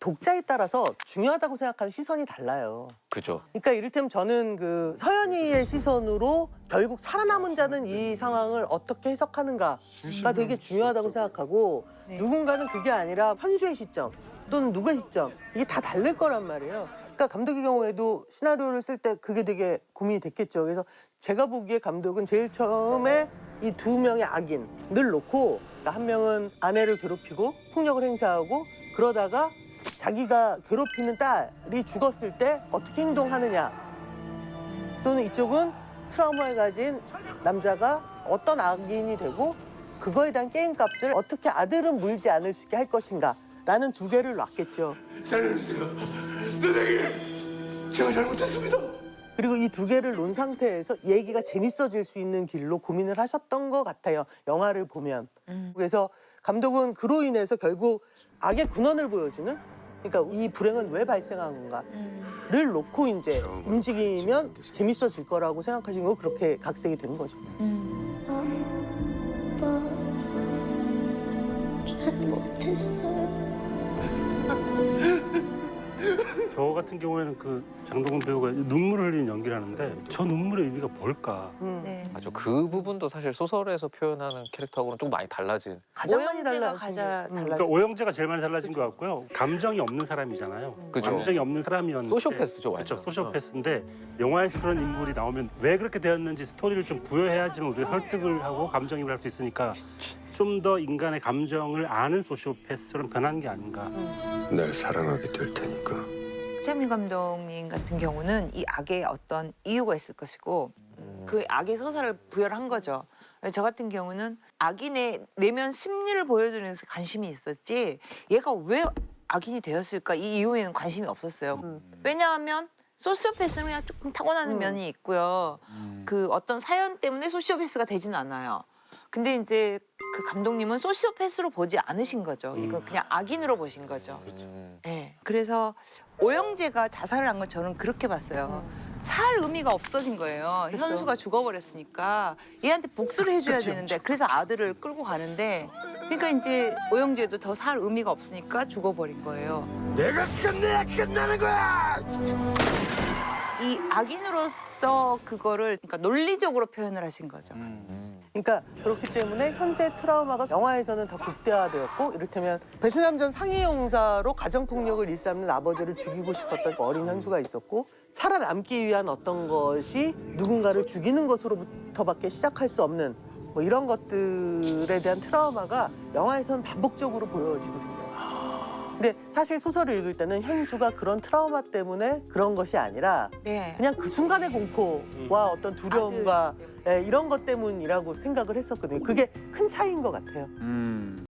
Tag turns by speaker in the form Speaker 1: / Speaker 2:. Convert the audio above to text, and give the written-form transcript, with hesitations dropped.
Speaker 1: 독자에 따라서 중요하다고 생각하는 시선이 달라요.
Speaker 2: 그죠.
Speaker 1: 그러니까 이를테면 저는 그 서연이의 시선으로 결국 살아남은 자는 이 상황을 어떻게 해석하는가가 되게 중요하다고 생각하고
Speaker 3: 네.
Speaker 1: 누군가는 그게 아니라 현수의 시점 또는 누구의 시점 이게 다 다를 거란 말이에요. 그러니까 감독의 경우에도 시나리오를 쓸 때 그게 되게 고민이 됐겠죠. 그래서 제가 보기에 감독은 제일 처음에 이 두 명의 악인을 놓고 그러니까 한 명은 아내를 괴롭히고 폭력을 행사하고 그러다가 자기가 괴롭히는 딸이 죽었을 때 어떻게 행동하느냐 또는 이쪽은 트라우마를 가진 남자가 어떤 악인이 되고 그거에 대한 게임값을 어떻게 아들은 물지 않을 수 있게 할 것인가 라는 두 개를 놨겠죠.
Speaker 4: 살려주세요. 선생님, 제가 잘못했습니다.
Speaker 1: 그리고 이 두 개를 놓은 상태에서 얘기가 재밌어질 수 있는 길로 고민을 하셨던 것 같아요. 영화를 보면. 그래서 감독은 그로 인해서 결국 악의 근원을 보여주는 그러니까 이 불행은 왜 발생한 건가를 놓고 이제 움직이면 재밌어질 거라고 생각하신 거고 그렇게 각색이 된 거죠.
Speaker 5: 아빠 잘못했어요.
Speaker 6: 저 같은 경우에는 그 장동건 배우가 눈물을 흘리는 연기를 하는데 저 눈물의 의미가 뭘까?
Speaker 3: 네.
Speaker 2: 맞아. 그 부분도 사실 소설에서 표현하는 캐릭터하고는 좀 많이 달라진.
Speaker 1: 가장 많이
Speaker 3: 오영재가
Speaker 1: 달라진
Speaker 3: 가장
Speaker 1: 게.
Speaker 6: 그러니까 오영재가 제일 많이 달라진 것 같고요. 감정이 없는 사람이잖아요.
Speaker 2: 그죠.
Speaker 6: 감정이 없는 사람이었는데
Speaker 2: 소시오패스죠, 완전.
Speaker 6: 그렇죠. 소시오패스인데 영화에서 그런 인물이 나오면 왜 그렇게 되었는지 스토리를 좀 부여해야지만 우리가 설득을 하고 감정이입을 할 수 있으니까 좀 더 인간의 감정을 아는 소시오패스처럼 변한 게 아닌가.
Speaker 4: 날 사랑하게 될 테니까.
Speaker 3: 최민 감독님 같은 경우는 이 악에 어떤 이유가 있을 것이고 그 악의 서사를 부여를 한 거죠. 저 같은 경우는 악인의 내면 심리를 보여주는 데서 관심이 있었지 얘가 왜 악인이 되었을까 이 이유에는 관심이 없었어요. 왜냐하면 소시오패스는 그냥 조금 타고나는 면이 있고요. 그 어떤 사연 때문에 소시오패스가 되진 않아요. 근데 이제 그 감독님은 소시오패스로 보지 않으신 거죠. 이거 그냥 악인으로 보신 거죠. 네. 그래서 오영재가 자살을 한 건 저는 그렇게 봤어요. 살 의미가 없어진 거예요.
Speaker 1: 그쵸.
Speaker 3: 현수가 죽어버렸으니까 얘한테 복수를 해줘야
Speaker 1: 그쵸,
Speaker 3: 되는데 그래서 아들을 끌고 가는데 그러니까 이제 오영재도 더 살 의미가 없으니까 죽어버린 거예요.
Speaker 4: 내가 끝내야 끝나는 거야.
Speaker 3: 이 악인으로서 그거를 그러니까 논리적으로 표현을 하신 거죠.
Speaker 1: 그러니까 그렇기 때문에 현세 트라우마가 영화에서는 더 극대화되었고 이를테면 베트남전 상해 용사로 가정폭력을 일삼는 아버지를 죽이고 싶었던 어린 현수가 있었고 살아남기 위한 어떤 것이 누군가를 죽이는 것으로부터밖에 시작할 수 없는 뭐 이런 것들에 대한 트라우마가 영화에서는 반복적으로 보여지거든요. 근데 사실 소설을 읽을 때는 현수가 그런 트라우마 때문에 그런 것이 아니라
Speaker 3: 네.
Speaker 1: 그냥 그 순간의 공포와 어떤 두려움과 이런 것 때문이라고 생각을 했었거든요. 그게 큰 차이인 것 같아요.